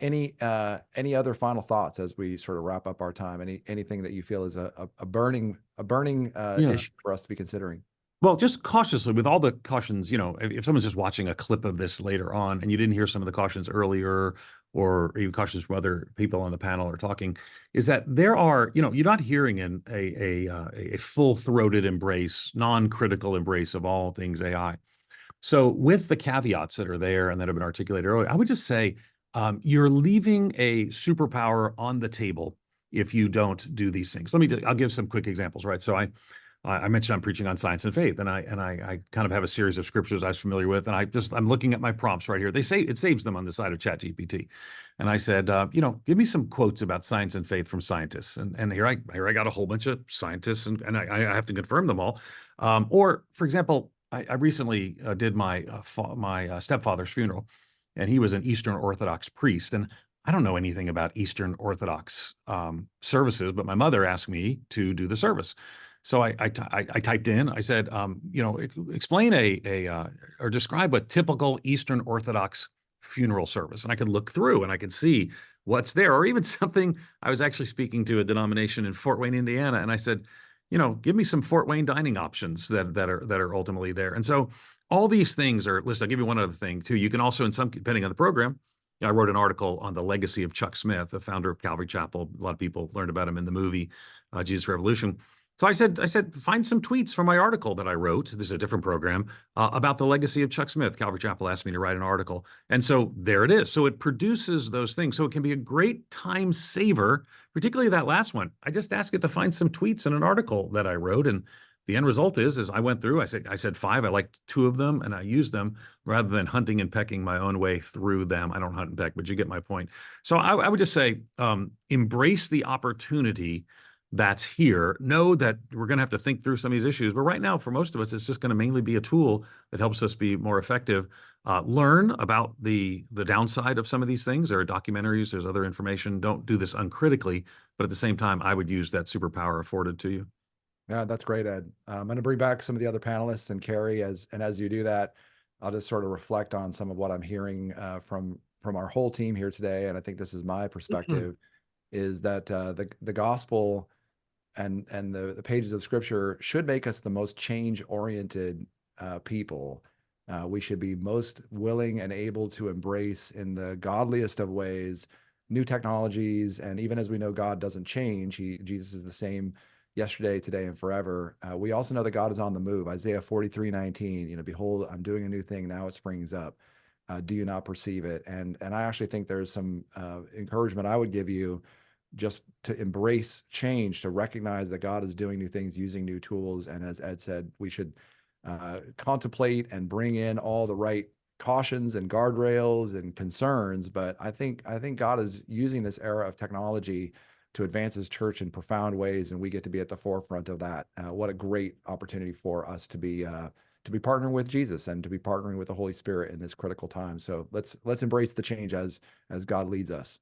Any other final thoughts as we sort of wrap up our time? Anything that you feel is a burning issue for us to be considering? Well, just cautiously, with all the cautions, if someone's just watching a clip of this later on and you didn't hear some of the cautions earlier, or even cautions from other people on the panel are talking, is that there are, you're not hearing a full-throated embrace, non-critical embrace of all things AI. So with the caveats that are there and that have been articulated earlier, I would just say you're leaving a superpower on the table if you don't do these things. I'll give some quick examples, right? So I mentioned I'm preaching on science and faith, and I kind of have a series of scriptures I was familiar with, and I'm looking at my prompts right here. They say it saves them on the side of ChatGPT, and I said, give me some quotes about science and faith from scientists, and here I got a whole bunch of scientists, and I have to confirm them all. Or for example, I recently did my stepfather's funeral, and he was an Eastern Orthodox priest, and I don't know anything about Eastern Orthodox services, but my mother asked me to do the service. So I typed in, I said, explain or describe a typical Eastern Orthodox funeral service, and I could look through and I could see what's there. Or even something, I was actually speaking to a denomination in Fort Wayne, Indiana, and I said, give me some Fort Wayne dining options that are ultimately there. And so all these things are listed. I'll give you one other thing too. You can also, depending on the program, I wrote an article on the legacy of Chuck Smith, the founder of Calvary Chapel. A lot of people learned about him in the movie Jesus Revolution. So I said, find some tweets from my article that I wrote. This is a different program about the legacy of Chuck Smith. Calvary Chapel asked me to write an article. And so there it is. So it produces those things. So it can be a great time saver, particularly that last one. I just asked it to find some tweets in an article that I wrote. And the end result is I went through, I said 5, I liked 2 of them, and I used them rather than hunting and pecking my own way through them. I don't hunt and peck, but you get my point. So I would just say, embrace the opportunity that's here. Know that we're going to have to think through some of these issues. But right now, for most of us, it's just going to mainly be a tool that helps us be more effective. Learn about the downside of some of these things. There are documentaries, there's other information. Don't do this uncritically, but at the same time, I would use that superpower afforded to you. Yeah, that's great, Ed. I'm going to bring back some of the other panelists and Carey as you do that, I'll just sort of reflect on some of what I'm hearing from our whole team here today. And I think this is my perspective, is that the gospel and the pages of scripture should make us the most change-oriented people. We should be most willing and able to embrace in the godliest of ways new technologies. And even as we know God doesn't change, Jesus is the same yesterday, today, and forever. We also know that God is on the move. Isaiah 43:19, behold, I'm doing a new thing, now it springs up. Do you not perceive it? And I actually think there's some encouragement I would give you just to embrace change, to recognize that God is doing new things using new tools. And as Ed said, we should contemplate and bring in all the right cautions and guardrails and concerns. But I think God is using this era of technology to advance his church in profound ways, and we get to be at the forefront of that. What a great opportunity for us to be partnering with Jesus and to be partnering with the Holy Spirit in this critical time. So let's embrace the change as God leads us.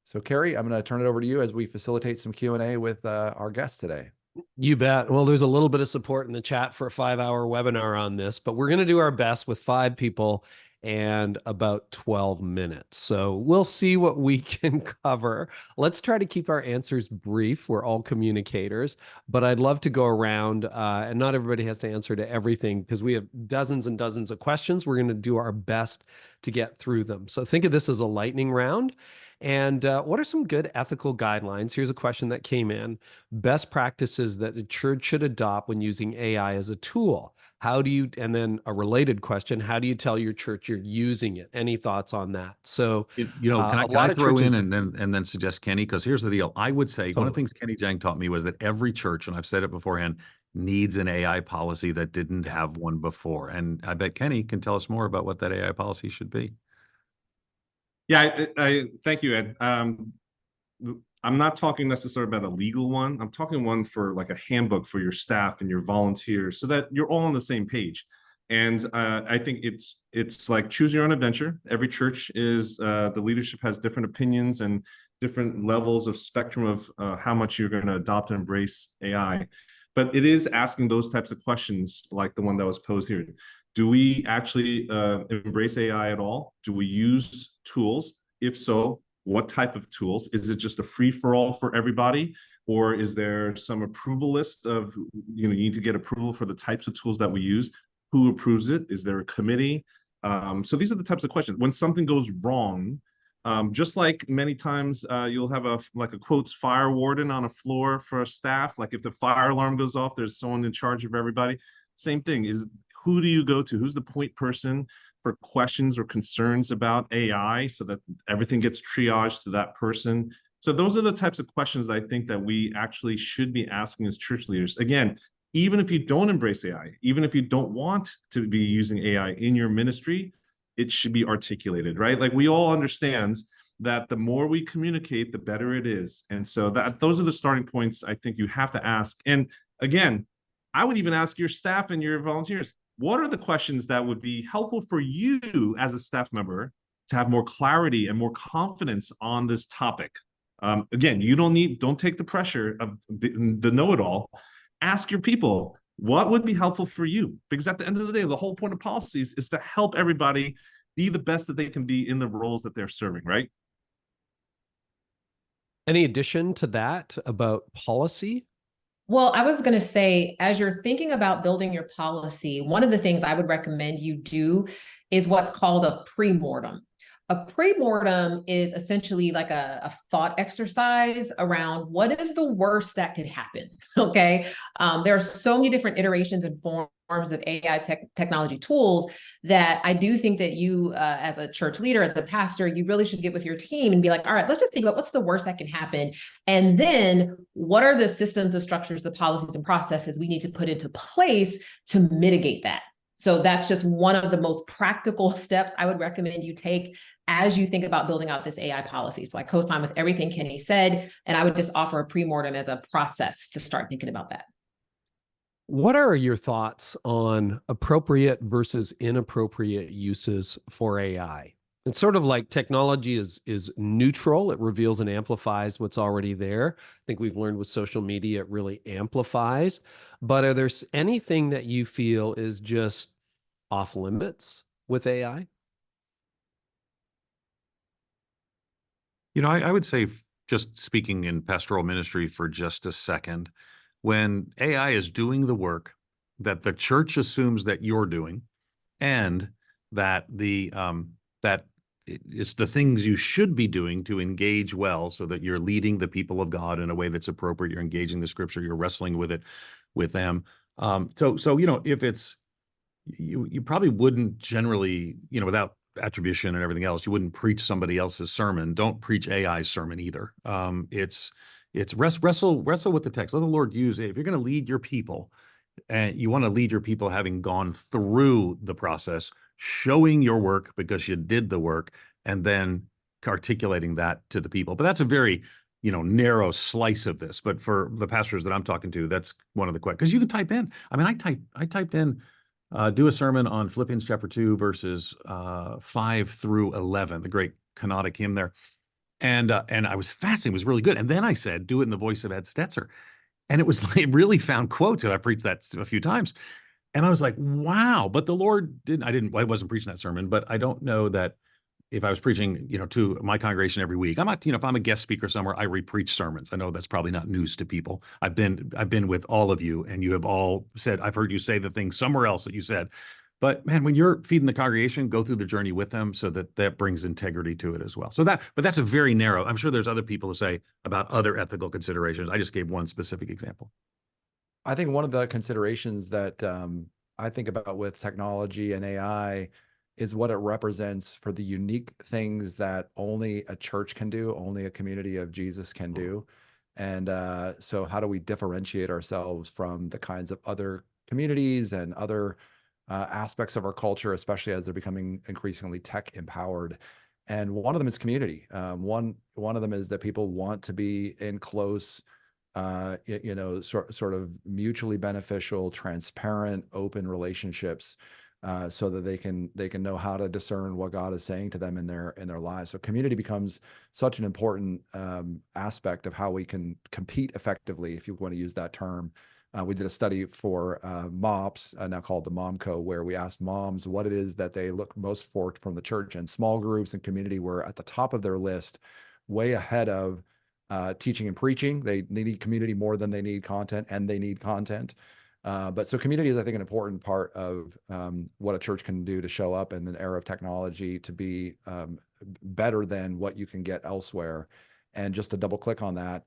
So Carey, I'm going to turn it over to you as we facilitate some Q&A with our guests today. You bet. Well, there's a little bit of support in the chat for a 5-hour webinar on this, but we're going to do our best with 5 people and about 12 minutes. So we'll see what we can cover. Let's try to keep our answers brief. We're all communicators, but I'd love to go around, and not everybody has to answer to everything because we have dozens and dozens of questions. We're going to do our best to get through them. So think of this as a lightning round. And what are some good ethical guidelines? Here's a question that came in. Best practices that the church should adopt when using AI as a tool. How do you, and then a related question, how do you tell your church you're using it? Any thoughts on that? So, can I throw in and then suggest Kenny? Because here's the deal. I would say one of the things Kenny Jahng taught me was that every church, and I've said it beforehand, needs an AI policy that didn't have one before. And I bet Kenny can tell us more about what that AI policy should be. Yeah, I thank you, Ed. I'm not talking necessarily about a legal one. I'm talking one for like a handbook for your staff and your volunteers so that you're all on the same page. And I think it's like choose your own adventure. Every church is, the leadership has different opinions and different levels of spectrum of how much you're going to adopt and embrace AI. But it is asking those types of questions like the one that was posed here. Do we actually embrace AI at all? Do we use tools? If so, what type of tools? Is it just a free-for-all for everybody? Or is there some approval list of, you need to get approval for the types of tools that we use? Who approves it? Is there a committee? So these are the types of questions. When something goes wrong, just like many times you'll have a quotes fire warden on a floor for a staff. Like if the fire alarm goes off, there's someone in charge of everybody. Same thing is, who do you go to? Who's the point person for questions or concerns about AI so that everything gets triaged to that person? So those are the types of questions I think that we actually should be asking as church leaders. Again, even if you don't embrace AI, even if you don't want to be using AI in your ministry, it should be articulated, right? Like we all understand that the more we communicate, the better it is. And so those are the starting points I think you have to ask. And again, I would even ask your staff and your volunteers, what are the questions that would be helpful for you as a staff member to have more clarity and more confidence on this topic? Again, don't take the pressure of the know-it-all. Ask your people, what would be helpful for you? Because at the end of the day, the whole point of policies is to help everybody be the best that they can be in the roles that they're serving, right? Any addition to that about policy? Well, I was going to say, as you're thinking about building your policy, one of the things I would recommend you do is what's called a pre-mortem. A pre-mortem is essentially like a thought exercise around what is the worst that could happen. Okay. There are so many different iterations and forms of AI technology tools that I do think that you, as a church leader, as a pastor, you really should get with your team and be like, all right, let's just think about what's the worst that can happen. And then what are the systems, the structures, the policies and processes we need to put into place to mitigate that? So that's just one of the most practical steps I would recommend you take as you think about building out this AI policy. So I co-sign with everything Kenny said, and I would just offer a pre-mortem as a process to start thinking about that. What are your thoughts on appropriate versus inappropriate uses for AI? It's sort of like technology is neutral. It reveals and amplifies what's already there. I think we've learned with social media, it really amplifies. But are there anything that you feel is just off limits with AI? You know, I would say, just speaking in pastoral ministry for just a second, when AI is doing the work that the church assumes that you're doing, and that that it's the things you should be doing to engage well, so that you're leading the people of God in a way that's appropriate, you're engaging the scripture, you're wrestling with it with them. So you know, if it's you probably wouldn't generally, you know, without attribution and everything else, you wouldn't preach somebody else's sermon. Don't preach AI's sermon either. It's wrestle with the text. Let the Lord use it. If you're going to lead your people, and you want to lead your people having gone through the process, showing your work because you did the work, and then articulating that to the people. But that's a very, you know, narrow slice of this. But for the pastors that I'm talking to, that's one of the questions. Because you can type in. I mean, I typed in, do a sermon on Philippians chapter 2, verses 5 through 11, the great canonic hymn there. And I was fascinated. It was really good. And then I said, do it in the voice of Ed Stetzer. And it was like, it really found quotes. And I preached that a few times. And I was like, wow. But the Lord I wasn't preaching that sermon, but I don't know that if I was preaching, you know, to my congregation every week, I'm not, you know, if I'm a guest speaker somewhere, I repreach sermons. I know that's probably not news to people. I've been with all of you, and you have all said, I've heard you say the thing somewhere else that you said. But man, when you're feeding the congregation, go through the journey with them, so that brings integrity to it as well. But that's a very narrow. I'm sure there's other people who say about other ethical considerations. I just gave one specific example. I think one of the considerations that I think about with technology and AI is what it represents for the unique things that only a church can do, only a community of Jesus can do. And so how do we differentiate ourselves from the kinds of other communities and other aspects of our culture, especially as they're becoming increasingly tech empowered? And one of them is community. One of them is that people want to be in close, you know, sort of mutually beneficial, transparent, open relationships, so that they can know how to discern what God is saying to them in their lives. So community becomes such an important aspect of how we can compete effectively, if you want to use that term. We did a study for MOPS, now called the MomCo, where we asked moms what it is that they look most for from the church, and small groups and community were at the top of their list, way ahead of teaching and preaching. They need community more than they need content, and they need content. But so community is, I think, an important part of what a church can do to show up in an era of technology to be better than what you can get elsewhere. And just to double click on that,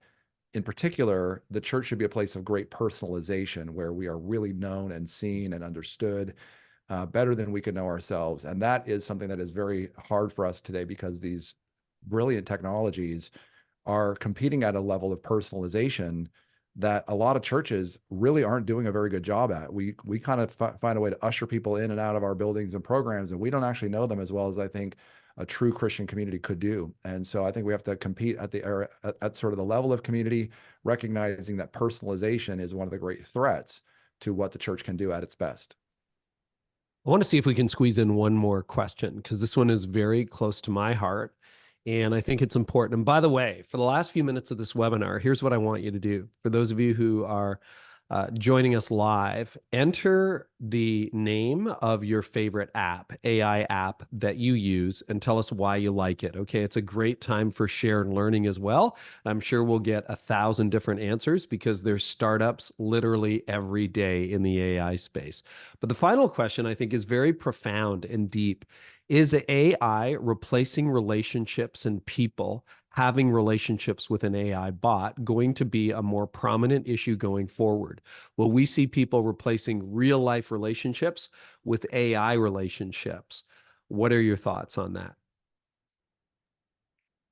in particular, the church should be a place of great personalization, where we are really known and seen and understood better than we could know ourselves. And that is something that is very hard for us today, because these brilliant technologies are competing at a level of personalization that a lot of churches really aren't doing a very good job at. We kind of find a way to usher people in and out of our buildings and programs, and we don't actually know them as well as I think a true Christian community could do. And so I think we have to compete at sort of the level of community, recognizing that personalization is one of the great threats to what the church can do at its best. I want to see if we can squeeze in one more question, because this one is very close to my heart, and I think it's important. And by the way, for the last few minutes of this webinar, here's what I want you to do. For those of you who are joining us live, enter the name of your favorite app, AI app that you use, and tell us why you like it. Okay, it's a great time for shared learning as well. I'm sure we'll get 1,000 different answers because there's startups literally every day in the AI space. But the final question I think is very profound and deep. Is AI replacing relationships and people having relationships with an AI bot going to be a more prominent issue going forward? Will we see people replacing real life relationships with AI relationships? What are your thoughts on that?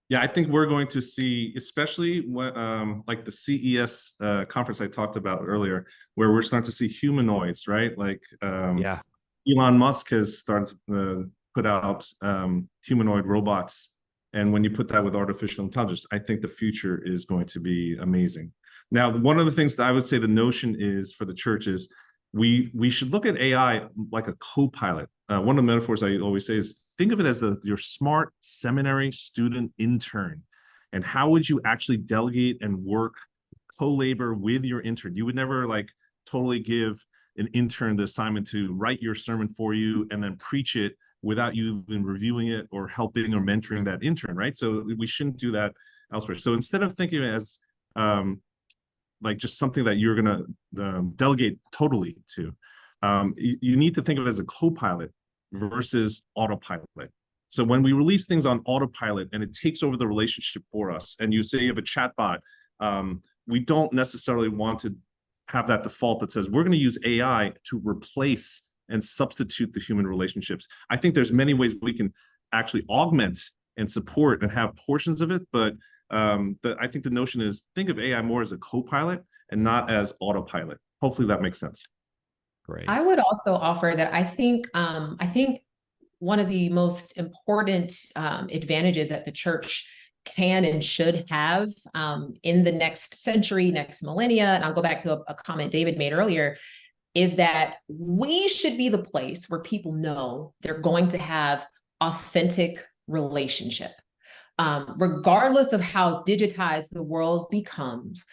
Yeah, I think we're going to see, especially when, like the CES conference I talked about earlier, where we're starting to see humanoids, right? Like Yeah. Elon Musk has started to put out humanoid robots. And when you put that with artificial intelligence, I think the future is going to be amazing. Now, one of the things that I would say the notion is for the church is we should look at AI like a co-pilot. One of the metaphors I always say is think of it as your smart seminary student intern. And how would you actually delegate and work, co-labor with your intern? You would never like totally give an intern the assignment to write your sermon for you and then preach it without you even reviewing it or helping or mentoring that intern, right? So we shouldn't do that elsewhere. So instead of thinking of it as like just something that you're going to delegate totally to, you need to think of it as a co-pilot versus autopilot. So when we release things on autopilot and it takes over the relationship for us, and you say you have a chatbot, we don't necessarily want to have that default that says we're going to use AI to replace and substitute the human relationships. I think there's many ways we can actually augment and support and have portions of it, but I think the notion is think of AI more as a co-pilot and not as autopilot. Hopefully that makes sense. Great. I would also offer that I think one of the most important advantages that the church can and should have in the next century, next millennia, and I'll go back to a comment David made earlier, is that we should be the place where people know they're going to have authentic relationship. Regardless of how digitized the world becomes,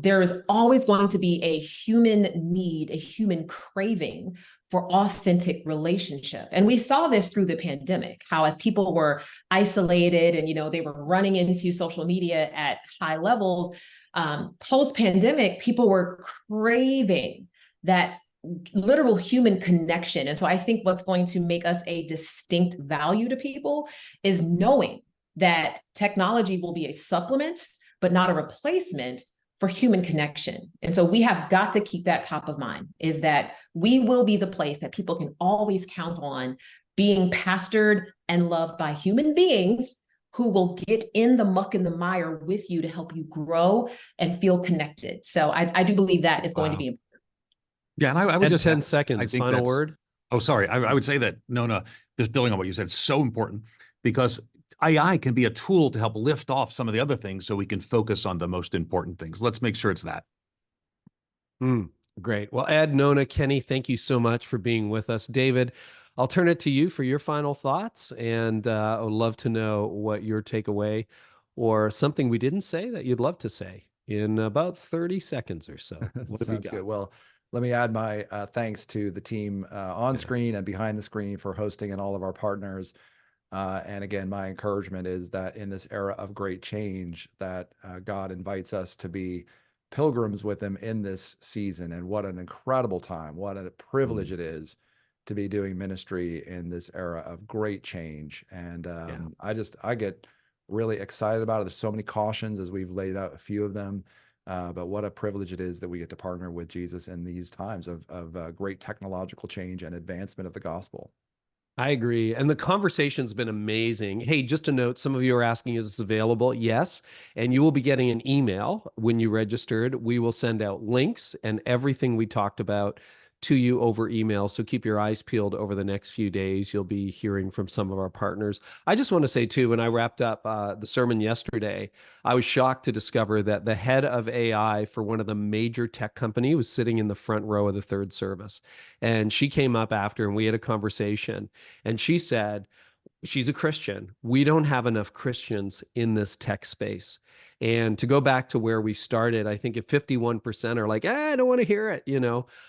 there is always going to be a human need, a human craving for authentic relationship. And we saw this through the pandemic, how as people were isolated and, they were running into social media at high levels, post-pandemic, people were craving that literal human connection. And so I think what's going to make us a distinct value to people is knowing that technology will be a supplement, but not a replacement for human connection. And so we have got to keep that top of mind, is that we will be the place that people can always count on being pastored and loved by human beings who will get in the muck and the mire with you to help you grow and feel connected. So I do believe that is going to be important. Yeah, and I would just 10 add, seconds, I think final word. Oh, sorry. I would say that, Nona, just building on what you said, so important because AI can be a tool to help lift off some of the other things so we can focus on the most important things. Let's make sure it's that. Great. Well, Ed, Nona, Kenny, thank you so much for being with us. David, I'll turn it to you for your final thoughts, and I would love to know what your takeaway or something we didn't say that you'd love to say in about 30 seconds or so. Sounds good. Well, let me add my thanks to the team on screen and behind the screen for hosting and all of our partners. And again, my encouragement is that in this era of great change, that God invites us to be pilgrims with him in this season. And what an incredible time, what a privilege it is to be doing ministry in this era of great change. And I get really excited about it. There's so many cautions, as we've laid out a few of them. But what a privilege it is that we get to partner with Jesus in these times of great technological change and advancement of the gospel. I agree. And the conversation's been amazing. Hey, just a note, some of you are asking, is this available? Yes. And you will be getting an email when you registered. We will send out links and everything we talked about to you over email. So keep your eyes peeled over the next few days. You'll be hearing from some of our partners. I just want to say too, when I wrapped up the sermon yesterday, I was shocked to discover that the head of AI for one of the major tech company was sitting in the front row of the third service. And she came up after and we had a conversation and she said, she's a Christian. We don't have enough Christians in this tech space. And to go back to where we started, I think if 51% are like, I don't want to hear it,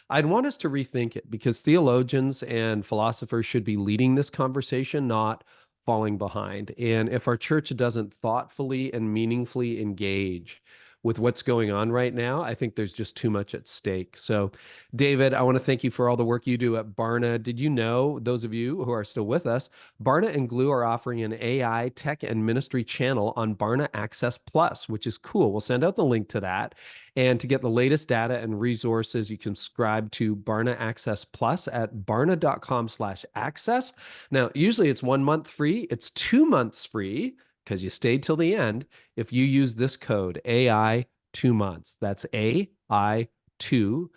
I'd want us to rethink it, because theologians and philosophers should be leading this conversation, not falling behind. And if our church doesn't thoughtfully and meaningfully engage with what's going on right now, I think there's just too much at stake. So, David, I want to thank you for all the work you do at Barna. Did you know, those of you who are still with us, Barna and Gloo are offering an AI tech and ministry channel on Barna Access Plus, which is cool. We'll send out the link to that. And to get the latest data and resources, you can subscribe to Barna Access Plus at barna.com/access. Now, usually it's 1 month free. It's 2 months free, because you stayed till the end, if you use this code AI 2 months. That's AI 2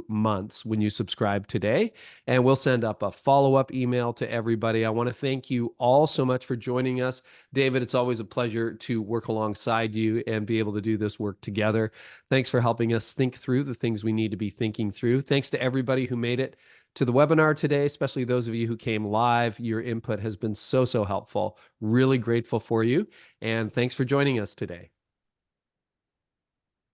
months when you subscribe today. And we'll send up a follow-up email to everybody. I want to thank you all so much for joining us. David, it's always a pleasure to work alongside you and be able to do this work together. Thanks for helping us think through the things we need to be thinking through. Thanks to everybody who made it to the webinar today, especially those of you who came live. Your input has been so helpful. Really grateful for you. And thanks for joining us today.